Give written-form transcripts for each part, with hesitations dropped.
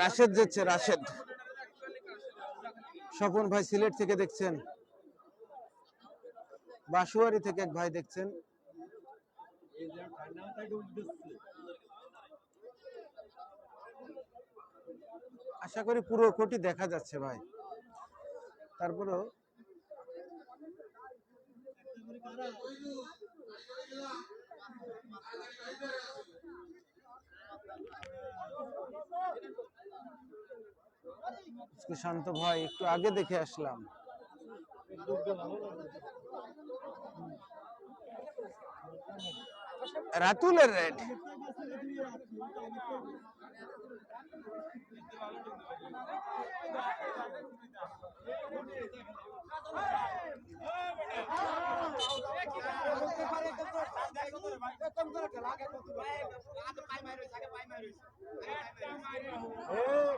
রাশেদ যাচ্ছে, রাশেদ। স্বপন ভাই সিলেট থেকে দেখছেন, বাসুয়ারি থেকে এক ভাই দেখছেন। আশা করি পুরো কোটি দেখা যাচ্ছে ভাই, তারপরেও শান্ত ভাই একটু আগে দেখে আসলাম। রাতুলের রেড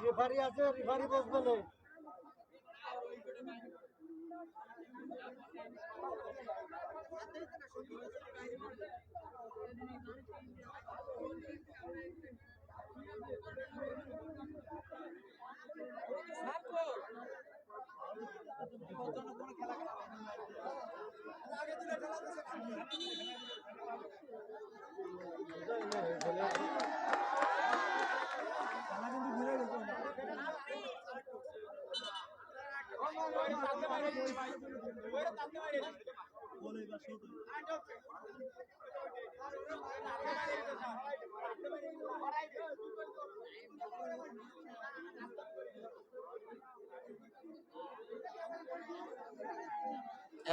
রেফারি আছে, রেফারি বসবে না।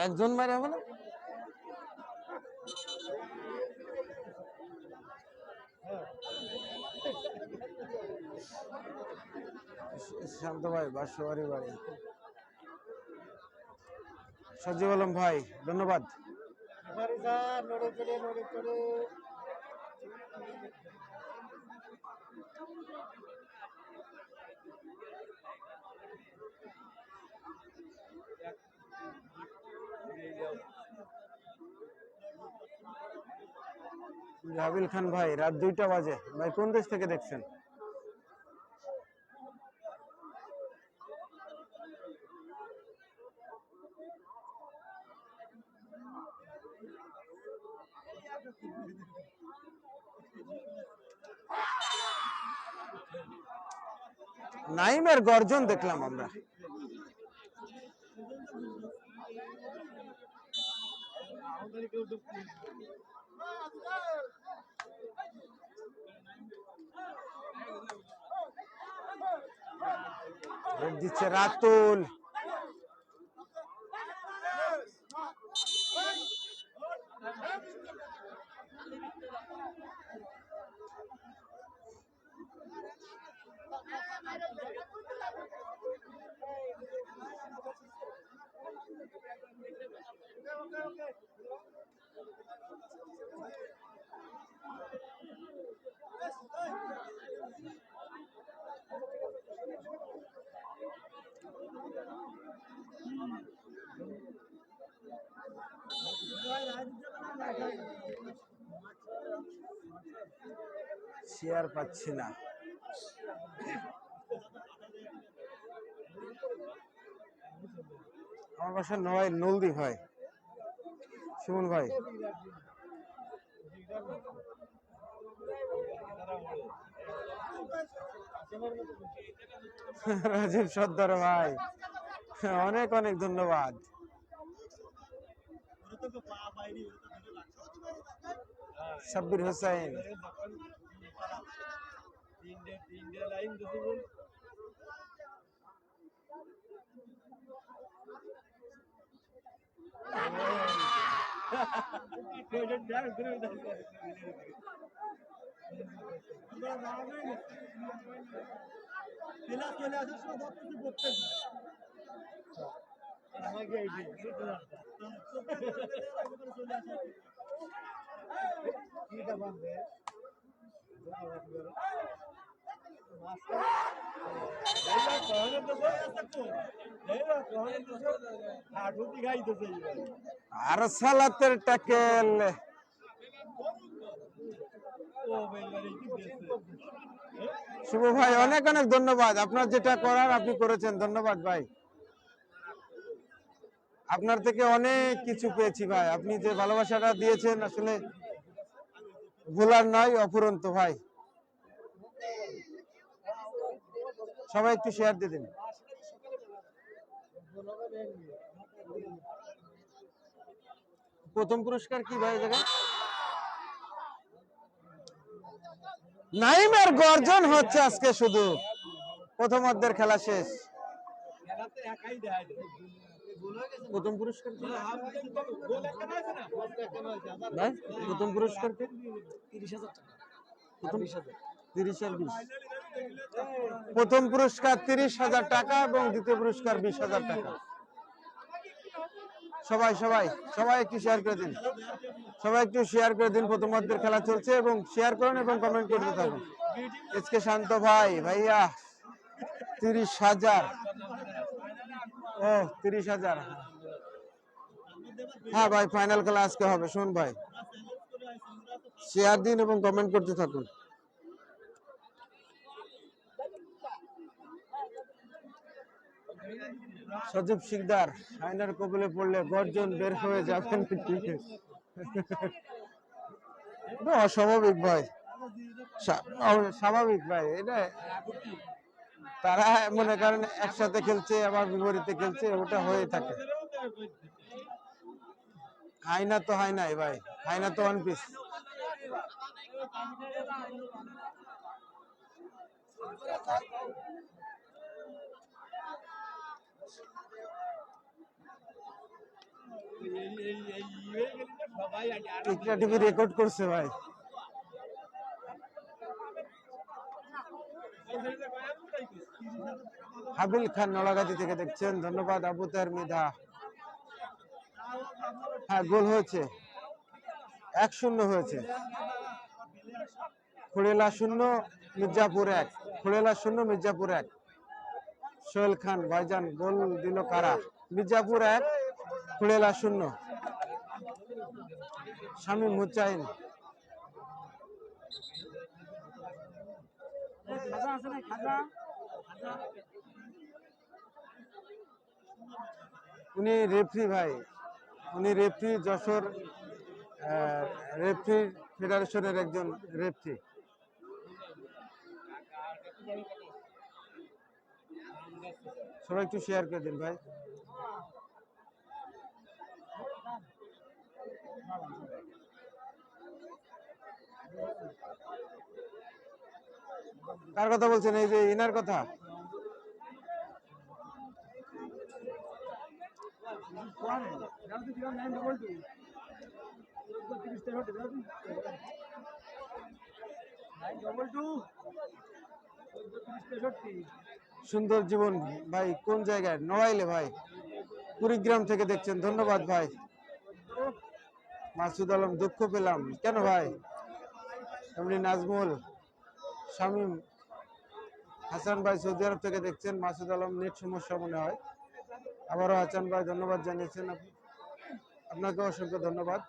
একজন মারে হবে না। শান্ত ভাই বাসুয়ারি বাড়ি। সজীব আলম ভাই ধন্যবাদ। জাবিল খান ভাই রাত 2টা বাজে, ভাই কোন দেশ থেকে দেখছেন? নাইমের গর্জন দেখলাম আমরা। দিচ্ছে রাতুল। শেয়ার পাচ্ছি না। আমার বাসা নয় নলদি ভাই, সুমন ভাই। রাজীব সর্দার ভাই অনেক অনেক ধন্যবাদ। সাব্বির হোসেন আর সালাতের ট্যাকেল। শুভ ভাই অনেক অনেক ধন্যবাদ, আপনার যেটা করার আপনি করেছেন, ধন্যবাদ ভাই। আপনার থেকে অনেক কিছু পেয়েছি ভাই, আপনি যে ভালোবাসাটা দিয়েছেন আসলে ভোলার নয়, অফুরন্ত ভাই। সবাই একটু শেয়ার দিয়ে দিন। প্রথম পুরস্কার কি ভাই জায়গায়? নাইমের গর্জন হচ্ছে আজকে, শুধু প্রথম অর্ধের খেলা শেষ। প্রথম পুরস্কার কি? ভাই প্রথম পুরস্কার কি? 30,000 টাকা। প্রথম 30 আর 20। প্রথম পুরস্কার 30,000 টাকা এবং দ্বিতীয় পুরস্কার 20,000 টাকা। সবাই সবাই সবাই একটু শেয়ার করে দিন, সবাই একটু শেয়ার করে দিন। প্রথম অর্ধের খেলা চলছে এবং শেয়ার করুন এবং কমেন্ট করতে থাকুন। এসকে শান্ত ভাই, ভাইয়া 30,000। ও 30,000। হ্যাঁ ভাই, ফাইনাল খেলা আজকে হবে। শুন ভাই, শেয়ার দিন এবং কমেন্ট করতে থাকুন। সজীব শিকদার, আয়নার কবলে পড়লে গর্জন বের হয়ে যাবে নাকি? এটা অস্বাভাবিক ভাই, স্বাভাবিক ভাই। এটা তারা মনে করেন একসাথে খেলছে আবার বিপরীতে খেলছে, ওটা হয়ে থাকে। আয়না তো হয় নাই ভাই, আয়না তো ওয়ান পিস। টিভি রেকর্ড করছে ভাই। হাবিল খান নলাগাতি থেকে দেখছেন, ধন্যবাদ। আবু তার মৃধা, হ্যাঁ গোল হয়েছে, 1-0 হয়েছে। খুড়েলা 0 মির্জাপুর 1, খুড়েলা 0 মির্জাপুর 1। সোহেল খান, ভাইজান গোল দিল কারা? মির্জাপুর 1 খুড়েলা 0। শামীম হুসাইন, উনি রেফরি ভাই, উনি রেফরি, যশোর রেফরি ফেডারেশনের একজন রেফরি। সবাই একটু শেয়ার করে দিন ভাই। কার কথা বলছেন? এই যে ইনার কথা। সুন্দর জীবন ভাই, কোন জায়গায়? নড়াইলে ভাই, কুড়িগ্রাম থেকে দেখছেন, ধন্যবাদ ভাই। মাসুদ আলম, দুঃখ পেলাম কেন ভাই? এমনি নাজমুল, শামীম, হাসান ভাই সৌদি আরব থেকে দেখছেন। মাসুদ আলম, নেট সমস্যা মনে হয়। আবারও হাসান ভাই ধন্যবাদ জানিয়েছেন, আপনাকে অসংখ্য ধন্যবাদ।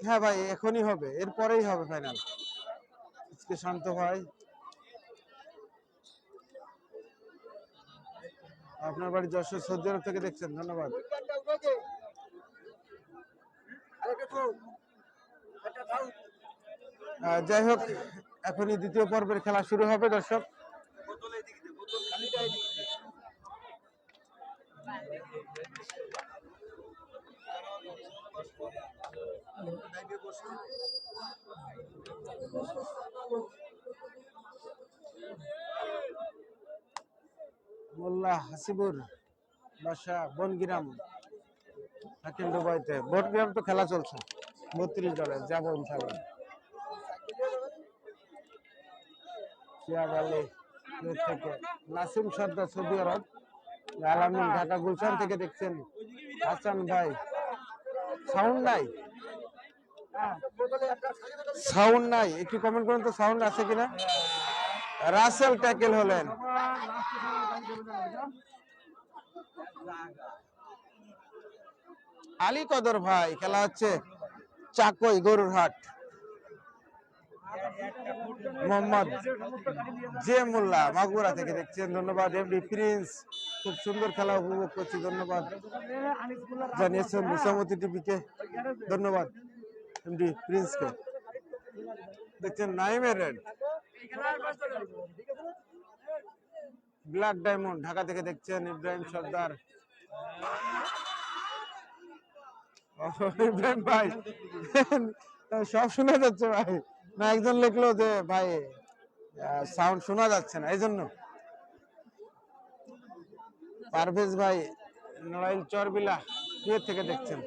হ্যাঁ ভাই, এখনই হবে, এরপরেই হবে ফাইনাল। আজকে শান্ত ভাই, আপনার বাড়ি যশোর, সৌদি আরব থেকে দেখছেন, ধন্যবাদ। যাই হোক, এখনই দ্বিতীয় পর্বের খেলা শুরু হবে দর্শক। মোল্লা হাসিবুর বাসা বনগ্রাম, থাকেন দুবাইতে। বনগ্রাম তো খেলা চলছে 32 দলের, যাবো ইনশাআল্লাহ। শিয়াব আলী থেকে, নাসিম সর্দার সৌদি আরব, আলামিন ঢাকা গুলশান থেকে দেখছেন। হাসান ভাই, সাউন্ড নাই, সাউন্ড নাই, একটু কমেন্ট করুন তো সাউন্ড আছে কিনা। রাসেল ট্যাকেল হলেন। আলী কদর ভাই খেলা হচ্ছে চাকই গরুর হাট। মোহাম্মদ জে মোল্লা মাগুরা থেকে দেখছেন, ধন্যবাদ। এমডি প্রিন্স খুব সুন্দর খেলা উপভোগ করছি, ধন্যবাদ জানিয়েছেন। নিসামতি টিভিকে ধন্যবাদ, এমডি প্রিন্সকে। দেখছেন নাইমের রেড, ব্ল্যাক ডায়মন্ড ঢাকা থেকে দেখছেন ইব্রাহিম সর্দার। ইব্রাহিম ভাই সব শোনা যাচ্ছে ভাই, না একজন লিখলো যে ভাই সাউন্ড শোনা যাচ্ছে না, এই জন্য। পারভেজ ভাই নড়াইল চরবিলা কুয়েত থেকে দেখছেন।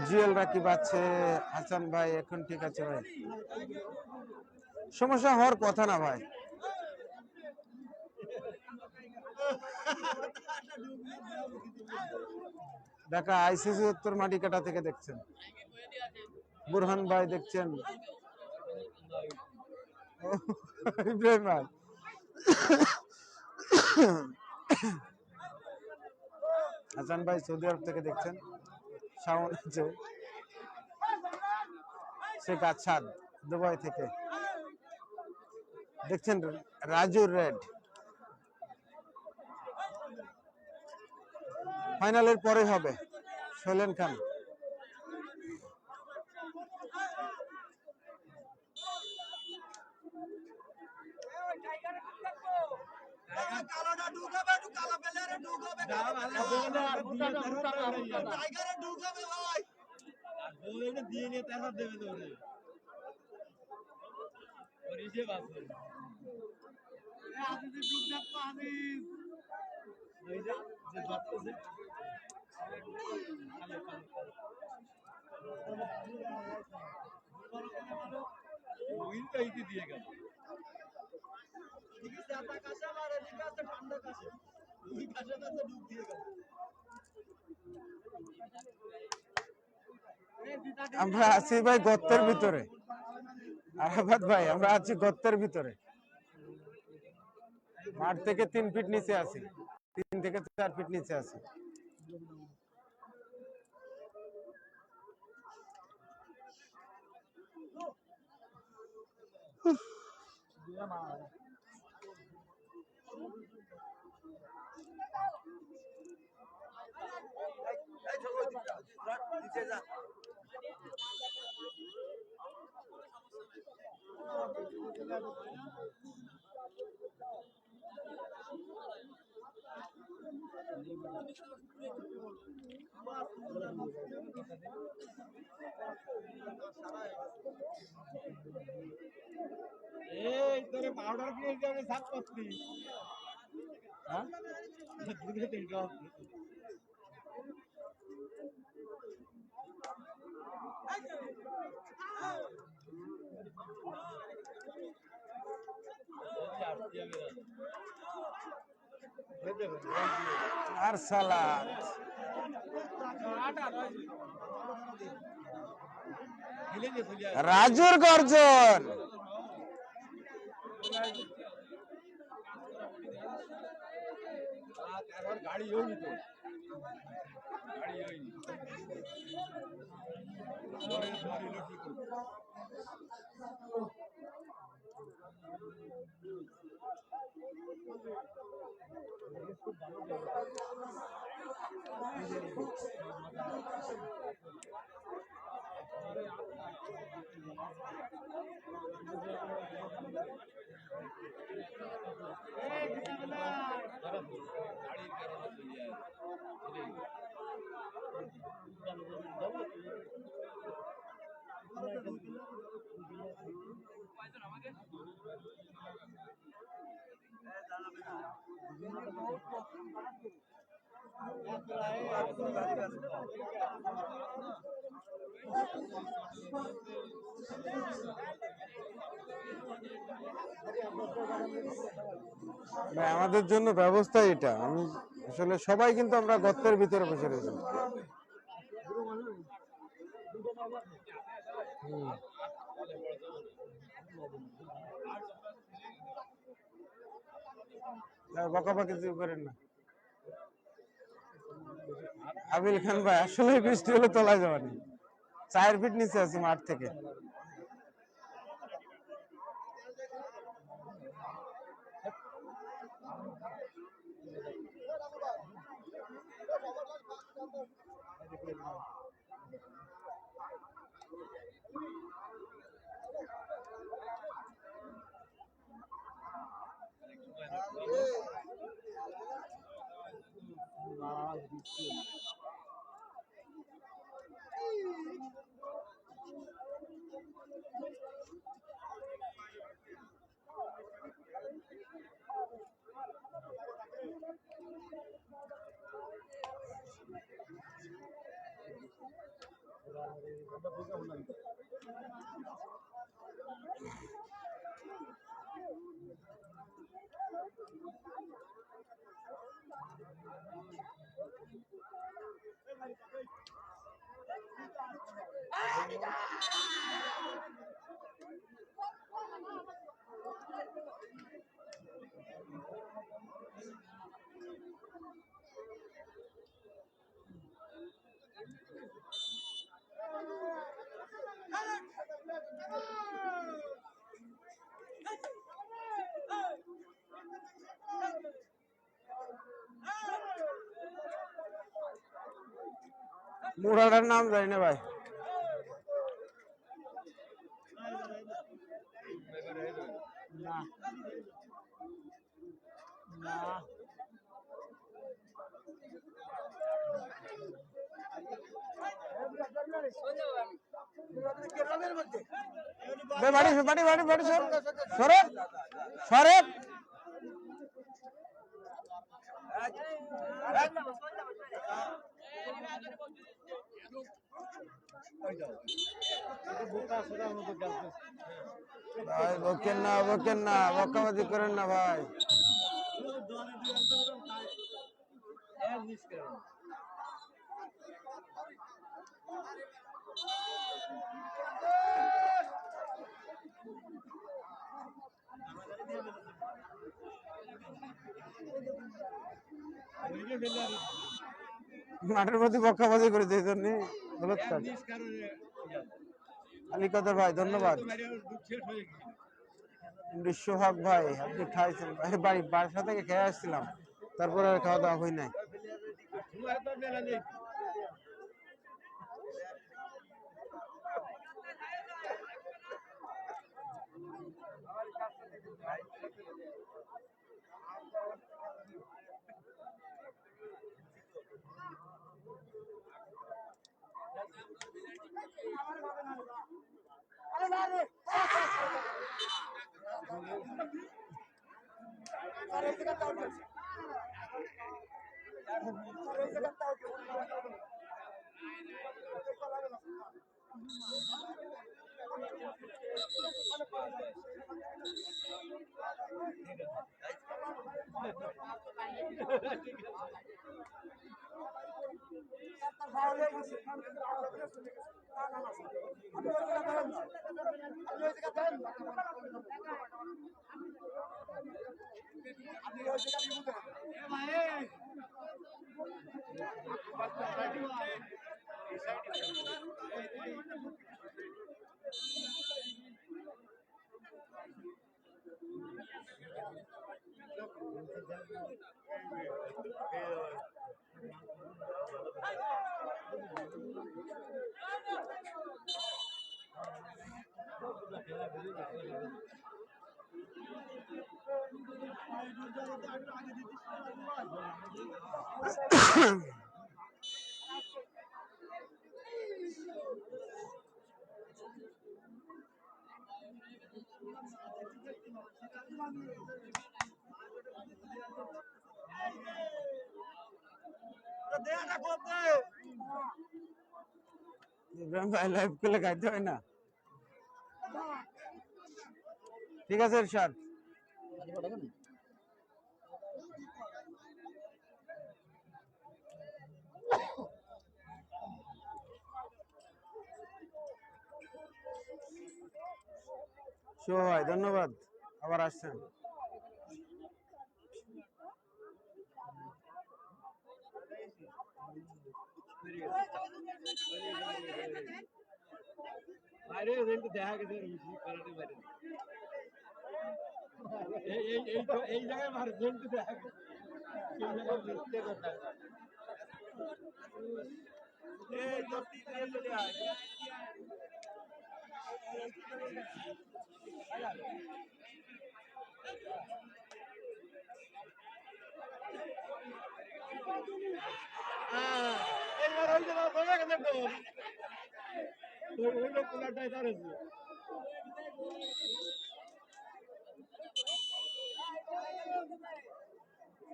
জিএল রাকিব আছে, হাসান ভাই এখন ঠিক আছে ভাই, সমস্যা হওয়ার কথা না ভাই। ঢাকা আইসিসি উত্তর মাটিকাটা থেকে দেখছেন। বুরহান ভাই দেখছেন। ইব্রাহিম ভাই হাসান ভাই সৌদি আরব থেকে দেখছেন। শাওন আছে, শেখ আছাদ দুবাই থেকে দেখছেন। রাজুর রেড ফাইনালের পরে হবে। শৈলেন খান আমরা আছি ভাই গর্তের ভিতরে। আরাফাত ভাই আমরা আছি গর্তের ভিতরে, মাঠ থেকে 3 ফিট নিচে আছি, 3 থেকে 4 ফিট নিচে আছি। এই তোরে পাউডার কিনে যাবে সাত করতি হ্যাঁ দুধে তিন কাপ আর সালাদ রাজুর গর্জন। গাড়ি হয়নি তো, গাড়ি হয়নি ভাই আমাদের জন্য ব্যবস্থা এটা, আমি আসলে সবাই কিন্তু আমরা গর্তের ভিতরে বসে রয়েছি। হুম। বকাবকি করেন না। আবিল খান ভাই, আসলে বৃষ্টি হলে তোলা যাবে না। 4 ফিট নিচে আছে মাঠ থেকে। মুড়াটার নাম জানি না ভাই। না না বাড়ি বাড়ি বাড়ি বাড়ি সরে সরে। ভাই বকেন না, বকেন না, বকাবাজি করেন না ভাই। মাঠের প্রতি বকাবাজি করে এই জন্য গলত কাজ। আলী কাদের ভাই ধন্যবাদ। সোহাগ ভাই, আপনি খাইছেন ভাই? বাসা থেকে খেয়ে আসছিলাম, তারপরে আর খাওয়া দাওয়া হয় নাই। ইব্রাহিম ভাই লাইভ করলে খাইতে হয় না। ঠিক আছে ইরশাদ। শুভ ভাই ধন্যবাদ, আবার আসছেন। বাইরে কিন্তু দেখা গেছে কারাটে বাইরে এই জায়গায় মারে কিন্তু দেখা গেছে এই জায়গায় দেখতে কথা এই জোতি দিয়ে চলে আয় এইবার ওই জায়গা বলে গেছে তো ওই লোক কোলাটাই ধরেছে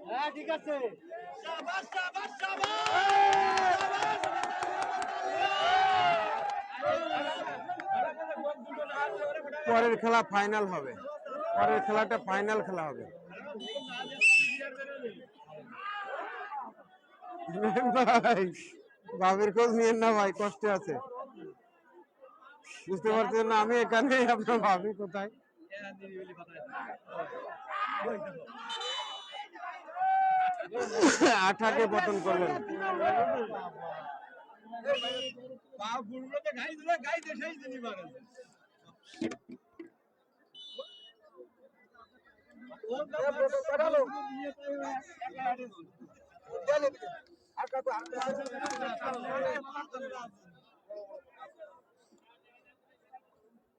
হ্যাঁ ঠিক আছে শাবাশ শাবাশ পরের খেলা ফাইনাল হবে, পরের খেলাটা ফাইনাল খেলা হবে। ভাই ভাবির খোঁজ নিয়েন না ভাই, কষ্টে আছে, বুঝতে পারছেন না আমি এখানে, আপনার ভাবি কোথায়। আঠাকে পতন করলেন।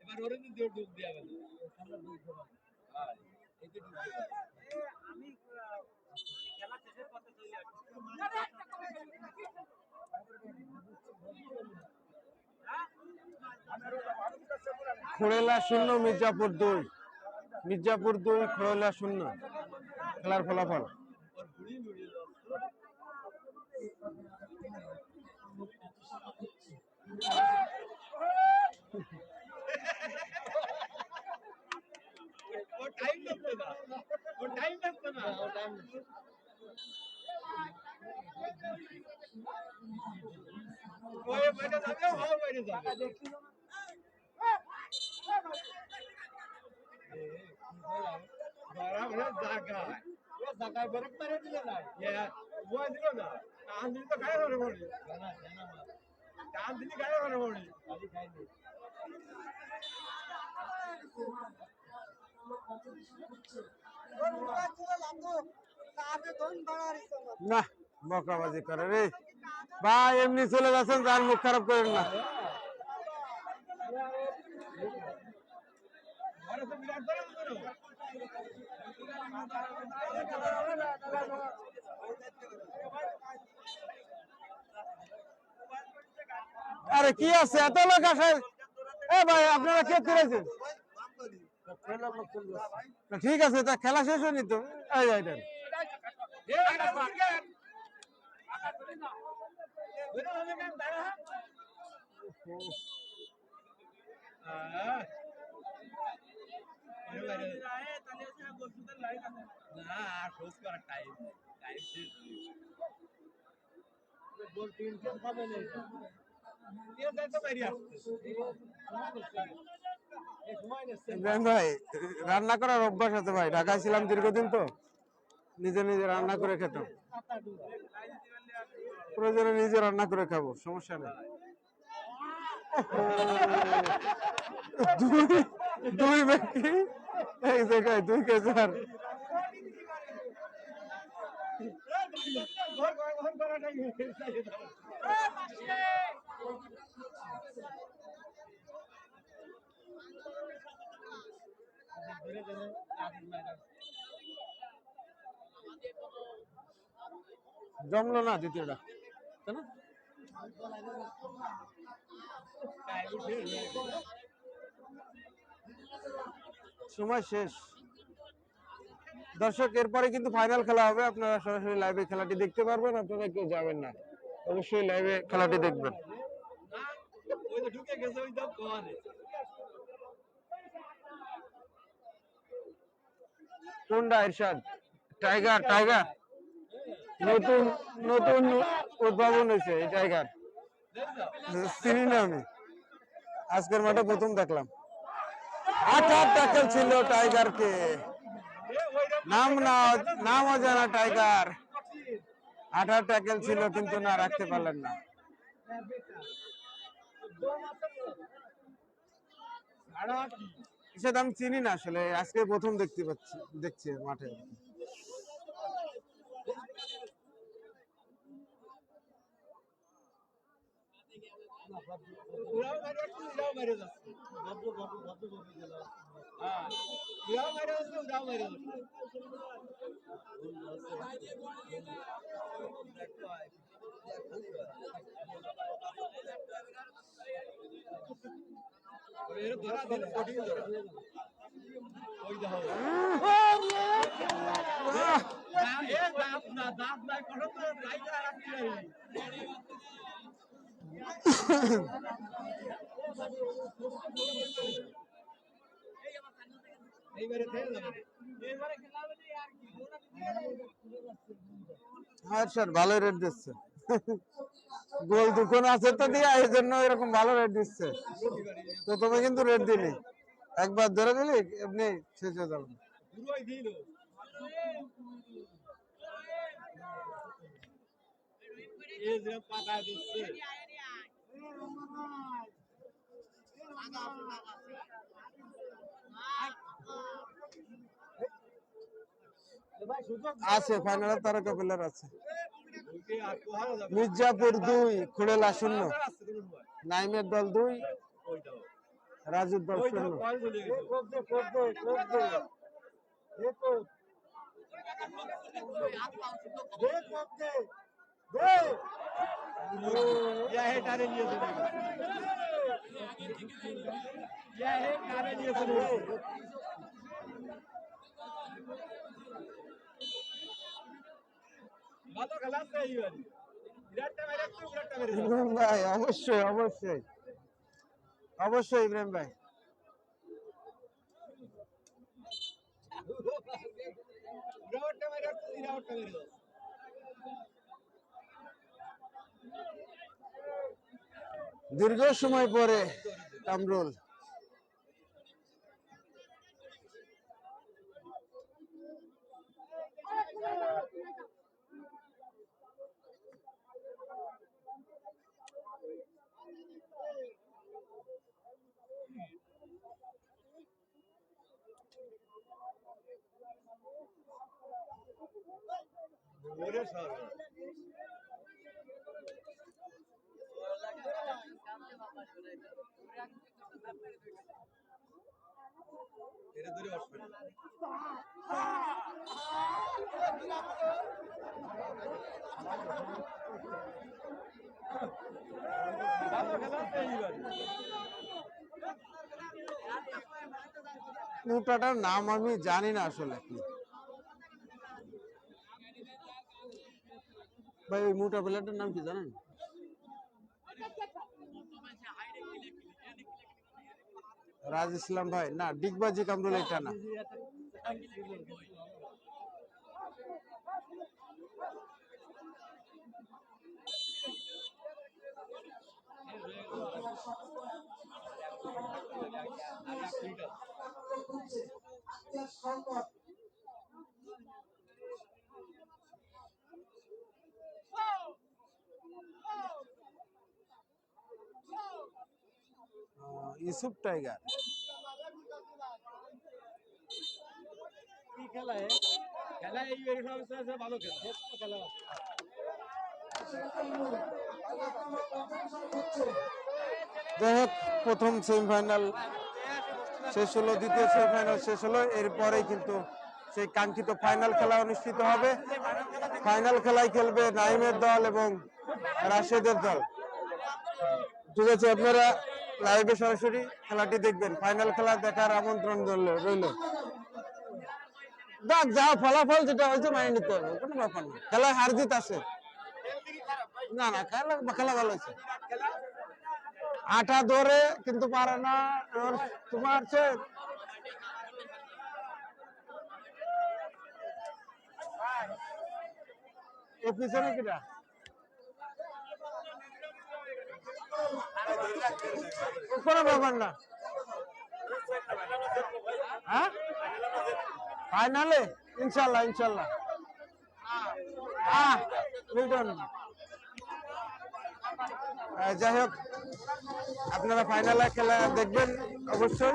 এবার ওরে দিয়ে ডুব দিয়া গেল আমি খেলা শেষের পথে চলে আসছি খোড়েলা 0 মির্জাপুর 2, মির্জাপুর 2 খোড়েলা 0 খেলার ফলাফল। वो टाइम लगता था वो टाइम लगता ना वो टाइम वो ये बैठे जाते हो वो बैठे जाते बड़ा बड़ा जागा वो जागा बरक पर नहीं ना ये वो दिलो ना कान दिन तो खाए होने बोली ना कान दिन खाए होने बोली खाली खाई नहीं না বকাবাজি করে রে ভাই, এমনি চলে যাচ্ছেন, যার মুখ খারাপ করেন না। আরে কি আছে এত লোক আসে, এ ভাই আপনারা কে করেছেন? ঠিক আছে, তা খেলা শেষ হয়নি তো, এই যাই ভাই, রান্না করার অভ্যাস আছে ভাই, ঢাকায় ছিলাম দীর্ঘদিন তো, নিজে নিজে রান্না করে খেতাম, প্রয়োজনে নিজে রান্না করে খাবো, সমস্যা নেই। দুই ব্যক্তি এক জায়গায় 2 কেজি আর জমলো না দ্বিতীয়টা, তাই না? সময় শেষ দর্শক, এরপরে কিন্তু ফাইনাল খেলা হবে, আপনারা সরাসরি লাইভে খেলাটি দেখতে পারবেন, আপনারা কেউ যাবেন না, অবশ্যই লাইভে খেলাটি দেখবেন। কোনটা ইরশাদ? টাইগার, টাইগার নতুন নতুন উদ্ভাবন হয়েছে এই টাইগার, চিনি না আমি, আজকের মাঠে প্রথম দেখলাম। 8 ট্যাকেল ছিল টাইগারকে। নাম অজানা টাইগার। 8 ট্যাকেল ছিল কিন্তু না রাখতে পারলেন না। সেটা আমি চিনি না আসলে, আজকে প্রথম দেখছি মাঠে। হ্যাঁ স্যার, ভালো রেট দিচ্ছে। গোল দুখন আছে তো দিয়া, এই জন্য এরকম ভালো রেট দিচ্ছে। প্রথমে কিন্তু রেট দিনি, একবার ধরে দিলি এমনি শেষ হয়ে যাবে। আছে ফাইনালের তারকা প্লেয়ার আছে। মির্জাপুর 2, খুড়েলা 0, নাইমের দল 2, রাজুর দল 0। ইব্রাহিম ভাই, অবশ্যই অবশ্যই অবশ্যই ইব্রাহিম ভাই। দীর্ঘ সময় পরে কামরুল। মুটাটার নাম আমি জানি না আসলে। ভাই ওই মোটা প্লেয়ারটার নাম কি জানেন? রাজ ইসলাম ভাই না, ডিগবাজি কামরুল এটা না। ইউসুফ টাইগার। যাই হোক, প্রথম সেমিফাইনাল শেষ হলো, দ্বিতীয় সেমিফাইনাল শেষ হলো, এরপরেই কিন্তু সেই কাঙ্ক্ষিত ফাইনাল খেলা অনুষ্ঠিত হবে। ফাইনাল খেলায় খেলবে নাইমের দল এবং রাশেদের দল। ঠিক আছে, আপনারা লাইভে সরাসরি খেলাটি দেখবেন। ফাইনাল খেলা দেখার আমন্ত্রণ রইল। দেখ, যা ফলাফল যেটা হয়েছে মানে নিতে হবে, কোনো ব্যাপার না। খেলায় হার জিত আছে। না না, খেলা ভালো হয়েছে। 8 ধরে কিন্তু পারে না তোমার পিছনে কিটা কোনো ব্যাপার না। হ্যাঁ ফাইনালে ইনশাল্লাহ ইনশাল্লাহ মিল্টন যাই হোক আপনারা ফাইনালে খেলা দেখবেন অবশ্যই।